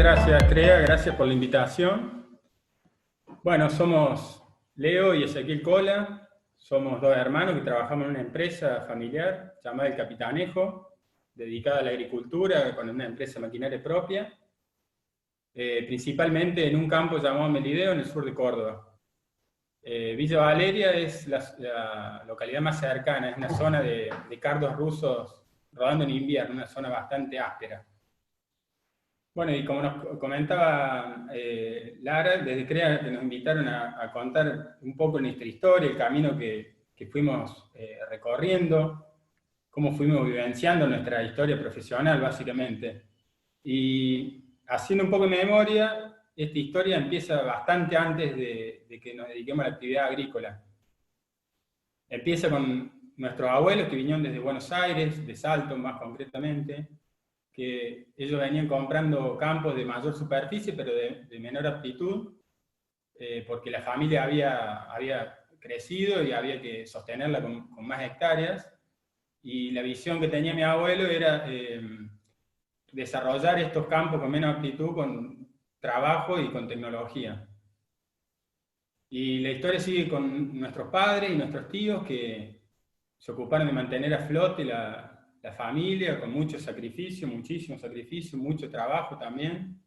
gracias, Crea, gracias por la invitación. Bueno, somos Leo y Ezequiel Cola, somos dos hermanos que trabajamos en una empresa familiar llamada El Capitanejo, dedicada a la agricultura, con una empresa maquinaria propia, principalmente en un campo llamado Melideo, en el sur de Córdoba. Villa Valeria es la localidad más cercana, es una zona de cardos rusos rodando en invierno, una zona bastante áspera. Bueno, y como nos comentaba Lara, desde CREA que nos invitaron a contar un poco nuestra historia, el camino que fuimos recorriendo, cómo fuimos vivenciando nuestra historia profesional, básicamente. Y haciendo un poco de memoria, esta historia empieza bastante antes de que nos dediquemos a la actividad agrícola. Empieza con nuestros abuelos que vinieron desde Buenos Aires, de Salto más concretamente, que ellos venían comprando campos de mayor superficie, pero de menor aptitud, porque la familia había crecido y había que sostenerla con más hectáreas, y la visión que tenía mi abuelo era desarrollar estos campos con menos aptitud, con trabajo y con tecnología. Y la historia sigue con nuestros padres y nuestros tíos que se ocuparon de mantener a flote la familia con mucho sacrificio, muchísimo sacrificio, mucho trabajo también.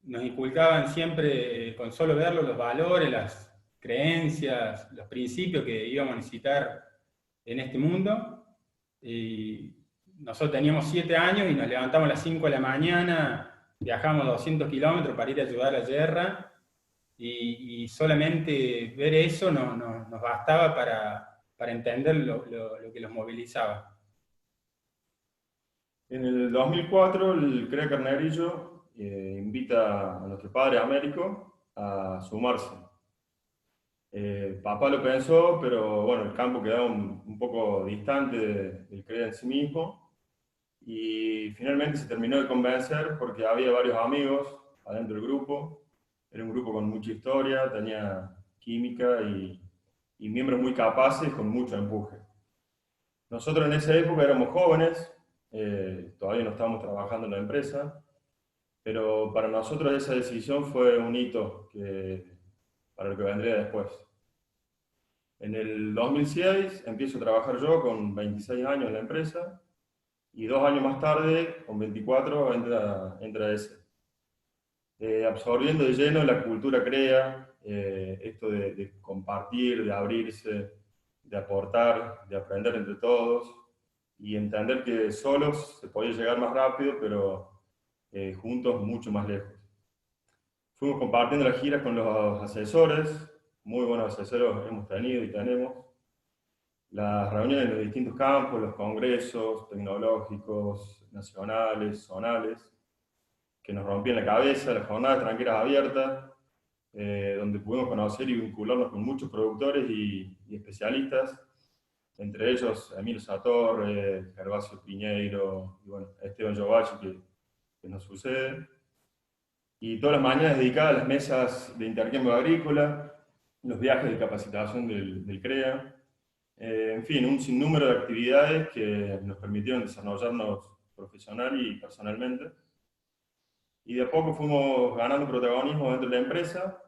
Nos inculcaban siempre, con solo verlo, los valores, las creencias, los principios que íbamos a necesitar en este mundo. Y nosotros teníamos 7 años y nos levantamos a las 5 de la mañana, viajamos 200 kilómetros para ir a ayudar a la guerra, y solamente ver eso nos bastaba para entender lo que los movilizaba. En el 2004, el CREA Carnerillo invita a nuestro padre Américo a sumarse. Papá lo pensó, pero bueno, el campo quedaba un poco distante del CREA en sí mismo y finalmente se terminó de convencer porque había varios amigos adentro del grupo. Era un grupo con mucha historia, tenía química y miembros muy capaces con mucho empuje. Nosotros en esa época éramos jóvenes, todavía no estábamos trabajando en la empresa, pero para nosotros esa decisión fue un hito para lo que vendría después. En el 2006 empiezo a trabajar yo con 26 años en la empresa y 2 años más tarde, con 24, entra ese. Absorbiendo de lleno la cultura CREA, esto de compartir, de abrirse, de aportar, de aprender entre todos y entender que solos se podía llegar más rápido, pero juntos mucho más lejos. Fuimos compartiendo las giras con los asesores, muy buenos asesores hemos tenido y tenemos, las reuniones en los distintos campos, los congresos tecnológicos, nacionales, zonales, que nos rompían la cabeza, las jornadas tranqueras abiertas, donde pudimos conocer y vincularnos con muchos productores y especialistas, entre ellos Emilio Sator, Gervasio Piñeiro, y bueno, Esteban Giovaci, que nos sucede. Y todas las mañanas dedicadas a las mesas de intercambio agrícola, los viajes de capacitación del CREA, en fin, un sinnúmero de actividades que nos permitieron desarrollarnos profesional y personalmente. Y de a poco fuimos ganando protagonismo dentro de la empresa,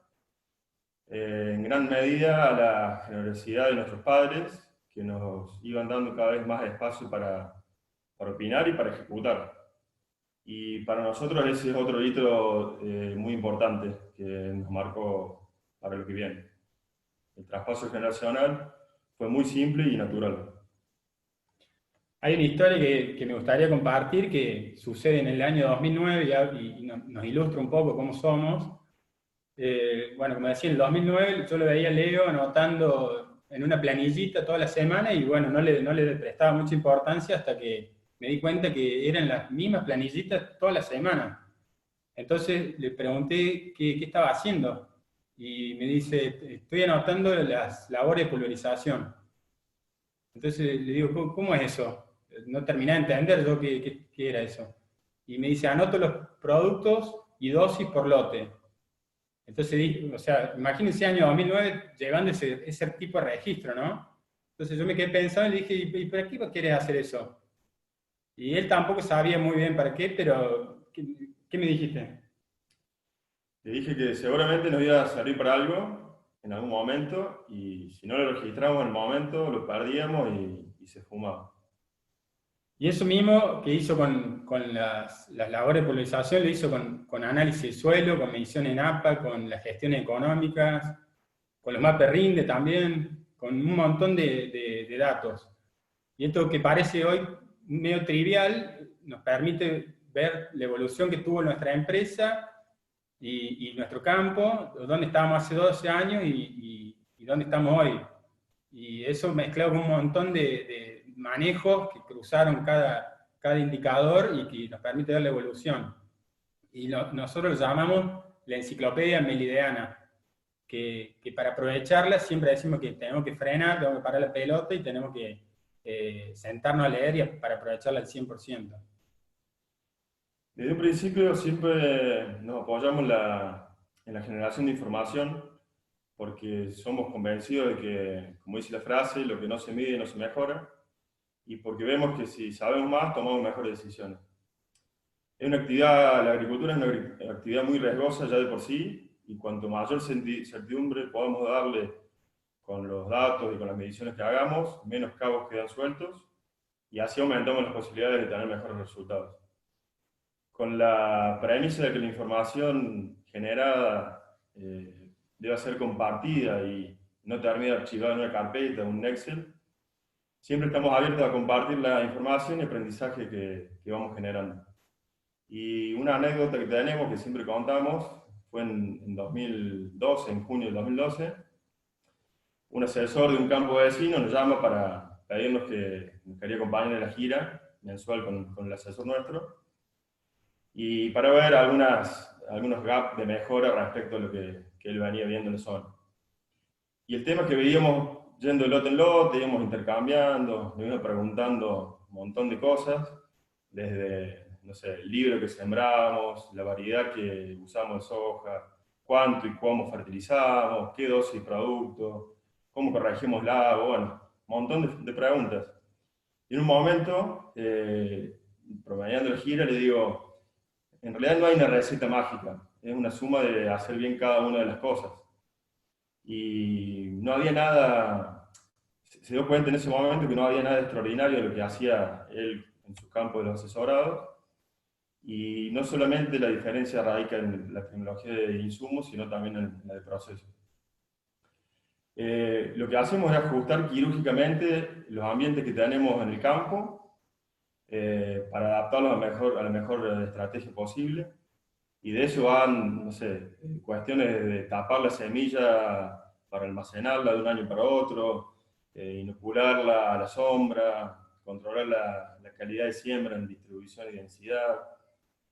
en gran medida a la generosidad de nuestros padres, que nos iban dando cada vez más espacio para opinar y para ejecutar. Y para nosotros ese es otro hito muy importante que nos marcó para lo que viene. El traspaso generacional fue muy simple y natural. Hay una historia que me gustaría compartir que sucede en el año 2009 y nos ilustra un poco cómo somos. Bueno, como decía, en el 2009 yo lo veía a Leo anotando en una planillita toda la semana y bueno, no le prestaba mucha importancia hasta que me di cuenta que eran las mismas planillitas toda la semana. Entonces le pregunté qué estaba haciendo y me dice, estoy anotando las labores de pulverización. Entonces le digo, ¿cómo es eso? No terminé de entender yo qué era eso. Y me dice, anoto los productos y dosis por lote. Entonces, o sea, imagínense año 2009 llevando ese tipo de registro, ¿no? Entonces yo me quedé pensando y le dije, ¿y para qué quieres hacer eso? Y él tampoco sabía muy bien para qué, pero ¿Qué me dijiste? Le dije que seguramente nos iba a servir para algo en algún momento y si no lo registramos en el momento, lo perdíamos y se fumaba. Y eso mismo que hizo con las labores de polarización, lo hizo con análisis de suelo, con medición en APA, con las gestiones económicas, con los mapas RINDE también, con un montón de datos. Y esto que parece hoy medio trivial, nos permite ver la evolución que tuvo nuestra empresa y nuestro campo, dónde estábamos hace 12 años y dónde estamos hoy. Y eso mezclado con un montón de manejos que cruzaron cada indicador y que nos permite ver la evolución. Y nosotros lo llamamos la enciclopedia melideana, que para aprovecharla siempre decimos que tenemos que frenar, tenemos que parar la pelota y tenemos que sentarnos a leer para aprovecharla al 100%. Desde un principio siempre nos apoyamos en la generación de información porque somos convencidos de que, como dice la frase, lo que no se mide no se mejora y porque vemos que si sabemos más, tomamos mejores decisiones. Es una actividad, la agricultura es una actividad muy riesgosa ya de por sí y cuanto mayor certidumbre podamos darle con los datos y con las mediciones que hagamos, menos cabos quedan sueltos y así aumentamos las posibilidades de tener mejores resultados. Con la premisa de que la información generada debe ser compartida y no termine archivada en una carpeta o un Excel, siempre estamos abiertos a compartir la información y aprendizaje que vamos generando. Y una anécdota que tenemos, que siempre contamos, fue en 2012, en junio del 2012, un asesor de un campo vecino nos llama para pedirnos que nos quería acompañar en la gira mensual con el asesor nuestro, y para ver algunos gaps de mejora respecto a lo que él venía viendo en la zona. Y el tema que veíamos yendo de lote en lote, íbamos intercambiando, nos íbamos preguntando un montón de cosas, desde, no sé, el libro que sembramos, la variedad que usamos de soja, cuánto y cómo fertilizamos, qué dosis de producto, cómo corregimos la agua, bueno, un montón de preguntas. Y en un momento, promediando el gira, le digo, en realidad no hay una receta mágica, es una suma de hacer bien cada una de las cosas. Y no había nada, se dio cuenta en ese momento que no había nada extraordinario de lo que hacía él en su campo de los asesorados. Y no solamente la diferencia radica en la tecnología de insumos, sino también en la de procesos. Lo que hacemos es ajustar quirúrgicamente los ambientes que tenemos en el campo para adaptarlos a la mejor estrategia posible. Y de eso van, no sé, cuestiones de tapar la semilla para almacenarla de un año para otro, inocularla a la sombra, controlar la calidad de siembra en distribución y densidad,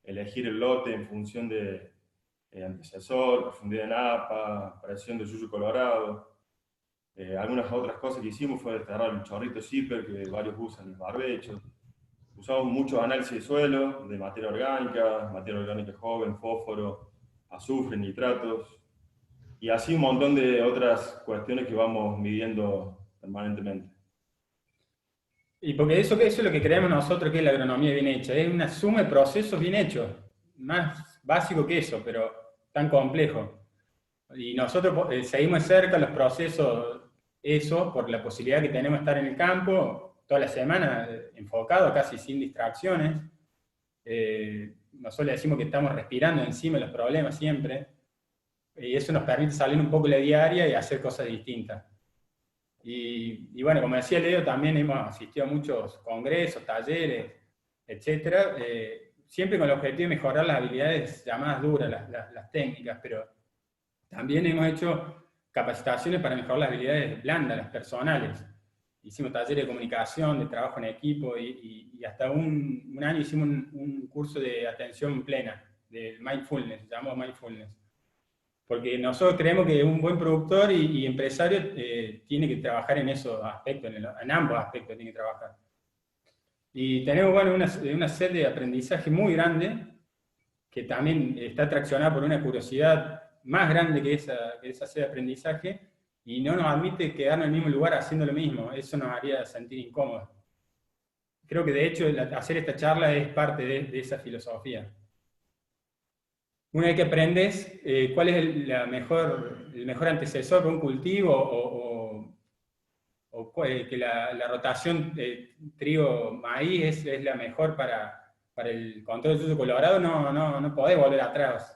elegir el lote en función de antecesor, profundidad en APA, presión de yuyo colorado. Algunas otras cosas que hicimos fue desterrar el chorrito zipper que varios usan en los barbechos. Usamos mucho análisis de suelo, de materia orgánica joven, fósforo, azufre, nitratos, y así un montón de otras cuestiones que vamos midiendo permanentemente. Y porque eso es lo que creemos nosotros que es la agronomía bien hecha, es una suma de procesos bien hechos, más básico que eso, pero tan complejo. Y nosotros seguimos de cerca los procesos, eso, por la posibilidad que tenemos de estar en el campo toda la semana, enfocado, casi sin distracciones. Nosotros le decimos que estamos respirando encima de los problemas siempre, y eso nos permite salir un poco de la diaria y hacer cosas distintas. Y bueno, como decía Leo, también hemos asistido a muchos congresos, talleres, etcétera, siempre con el objetivo de mejorar las habilidades llamadas duras, las técnicas, pero también hemos hecho capacitaciones para mejorar las habilidades blandas, las personales. Hicimos talleres de comunicación, de trabajo en equipo, y hasta un año hicimos un curso de atención plena, de mindfulness, se llamó mindfulness. Porque nosotros creemos que un buen productor y empresario tiene que trabajar en esos aspectos, en ambos aspectos tiene que trabajar. Y tenemos, bueno, una sed de aprendizaje muy grande, que también está traccionada por una curiosidad más grande que esa sed de aprendizaje, y no nos admite quedarnos en el mismo lugar haciendo lo mismo. Eso nos haría sentir incómodos. Creo que de hecho hacer esta charla es parte de esa filosofía. Una vez que aprendes cuál es el mejor antecesor para un cultivo que la rotación de trigo-maíz es la mejor para el control del yuyo colorado, no podés volver atrás.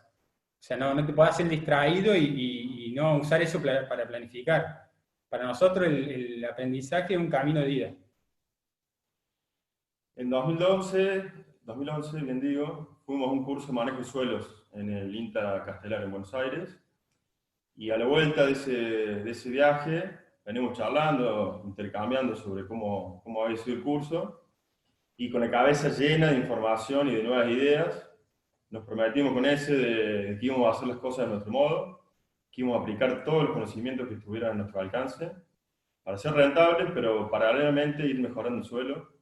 O sea, no te podés hacer distraído y no usar eso para planificar. Para nosotros el aprendizaje es un camino de vida. En 2011, bien digo, fuimos a un curso de manejo de suelos en el INTA Castelar en Buenos Aires. Y a la vuelta de ese viaje, venimos charlando, intercambiando sobre cómo había sido el curso. Y con la cabeza llena de información y de nuevas ideas, nos prometimos con ese de que íbamos a hacer las cosas de nuestro modo, que íbamos a aplicar todos los conocimientos que estuvieran a nuestro alcance para ser rentables, pero paralelamente ir mejorando el suelo,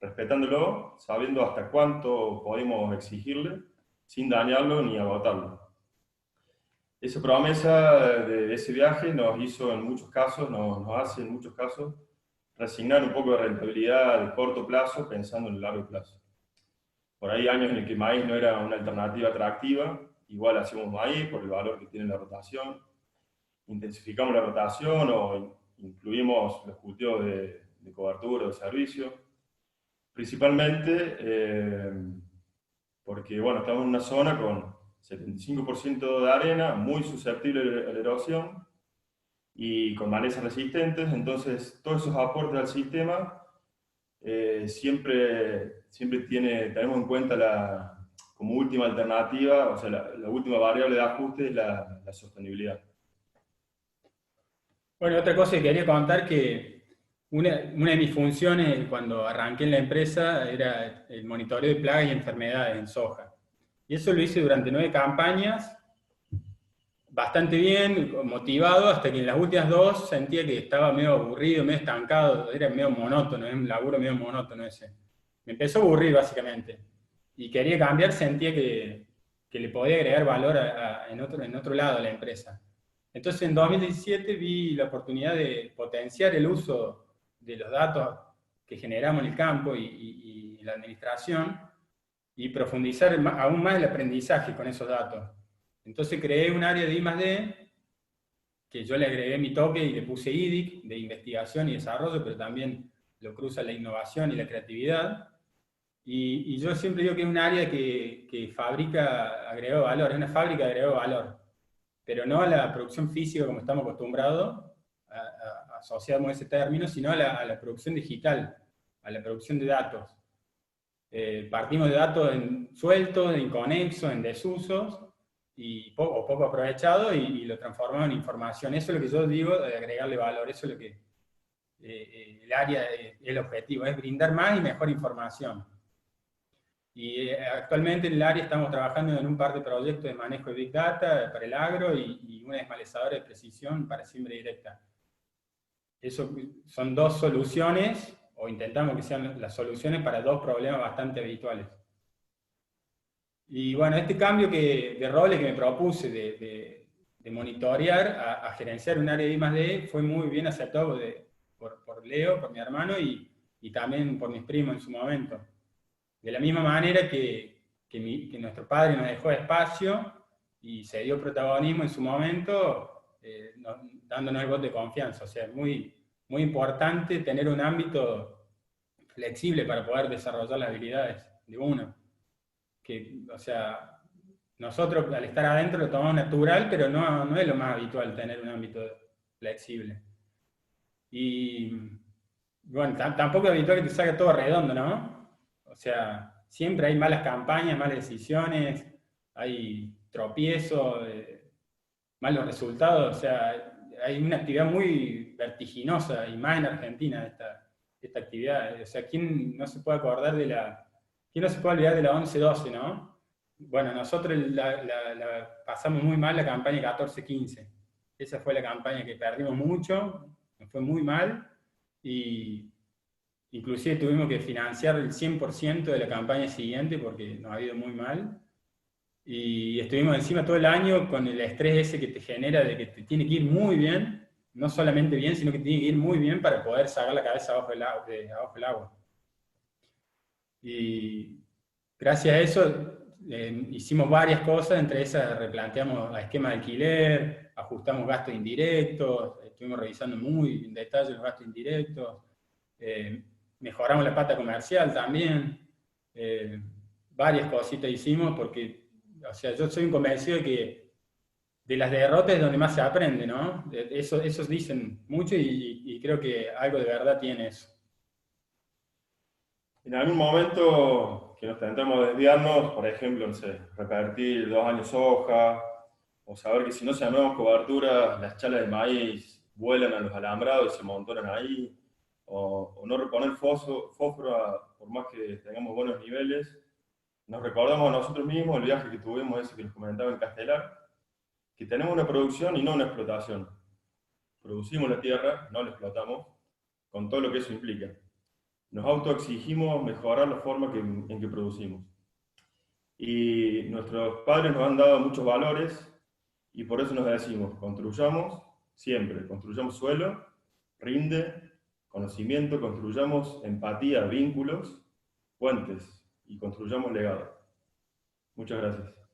respetándolo, sabiendo hasta cuánto podemos exigirle, sin dañarlo ni agotarlo. Esa promesa de ese viaje nos hizo en muchos casos, nos hace en muchos casos, resignar un poco de rentabilidad de corto plazo pensando en el largo plazo. Por ahí años en el que el maíz no era una alternativa atractiva, igual hacíamos maíz por el valor que tiene la rotación, intensificamos la rotación o incluimos los cultivos de cobertura o de servicio, principalmente porque bueno, estamos en una zona con 75% de arena, muy susceptible a la erosión y con malezas resistentes, entonces todos esos aportes al sistema siempre tenemos en cuenta como última alternativa, o sea, la última variable de ajuste es la sostenibilidad. Bueno, otra cosa que quería contar que una de mis funciones cuando arranqué en la empresa era el monitoreo de plagas y enfermedades en soja. Y eso lo hice durante 9 campañas, bastante bien, motivado, hasta que en las últimas 2 sentía que estaba medio aburrido, medio estancado, era medio monótono, era un laburo medio monótono ese. Me empezó a aburrir básicamente. Y quería cambiar, sentía que le podía agregar valor en otro lado a la empresa. Entonces en 2017 vi la oportunidad de potenciar el uso de los datos que generamos en el campo y la administración y profundizar aún más el aprendizaje con esos datos. Entonces creé un área de I+D que yo le agregué mi toque y le puse IDIC, de investigación y desarrollo, pero también lo cruza la innovación y la creatividad. Y yo siempre digo que es un área que fabrica agregado valor, es una fábrica de agregado valor, pero no a la producción física como estamos acostumbrados, asociamos ese término, sino a la producción digital, a la producción de datos. Partimos de datos sueltos, inconexos, en desusos, o poco aprovechados, y lo transformamos en información. Eso es lo que yo digo de agregarle valor, eso es lo que el área, el objetivo, es brindar más y mejor información. Y actualmente en el área estamos trabajando en un par de proyectos de manejo de Big Data para el agro y una desmalezadora de precisión para siembra directa. Eso son 2 soluciones, o intentamos que sean las soluciones para 2 problemas bastante habituales. Y bueno, este cambio de roles que me propuse de monitorear a gerenciar un área de I+D fue muy bien aceptado por Leo, por mi hermano y también por mis primos en su momento. De la misma manera que nuestro padre nos dejó espacio y se dio protagonismo en su momento, dándonos el voto de confianza. O sea, es muy importante tener un ámbito flexible para poder desarrollar las habilidades de uno. O sea, nosotros al estar adentro lo tomamos natural, pero no es lo más habitual tener un ámbito flexible. Y bueno, tampoco es habitual que te salga todo redondo, ¿no? O sea, siempre hay malas campañas, malas decisiones, hay tropiezos, malos resultados, o sea, hay una actividad muy vertiginosa, y más en Argentina, esta actividad. O sea, ¿quién no se puede acordar quién no se puede olvidar de la 11-12, no? Bueno, nosotros la pasamos muy mal la campaña 14-15. Esa fue la campaña que perdimos mucho, nos fue muy mal, y inclusive tuvimos que financiar el 100% de la campaña siguiente porque nos ha ido muy mal. Y estuvimos encima todo el año con el estrés ese que te genera de que te tiene que ir muy bien, no solamente bien, sino que tiene que ir muy bien para poder sacar la cabeza abajo del agua. Y gracias a eso hicimos varias cosas, entre esas replanteamos esquema de alquiler, ajustamos gastos indirectos, estuvimos revisando muy en detalle los gastos indirectos, mejoramos la pata comercial también, varias cositas hicimos porque, o sea, yo soy un convencido de que de las derrotas es donde más se aprende, ¿no? Esos dicen mucho y creo que algo de verdad tiene eso. En algún momento que nos tentamos desviarnos, por ejemplo, no sé, repetir 2 años soja, o saber que si no sembramos cobertura, las chalas de maíz vuelan a los alambrados y se amontonan ahí, o no reponer fósforo por más que tengamos buenos niveles. Nos recordamos a nosotros mismos el viaje que tuvimos, ese que les comentaba en Castelar, que tenemos una producción y no una explotación. Producimos la tierra, no la explotamos, con todo lo que eso implica. Nos autoexigimos mejorar la forma en que producimos. Y nuestros padres nos han dado muchos valores y por eso nos decimos, construyamos siempre, construyamos suelo, rinde, conocimiento, construyamos empatía, vínculos, puentes y construyamos legado. Muchas gracias.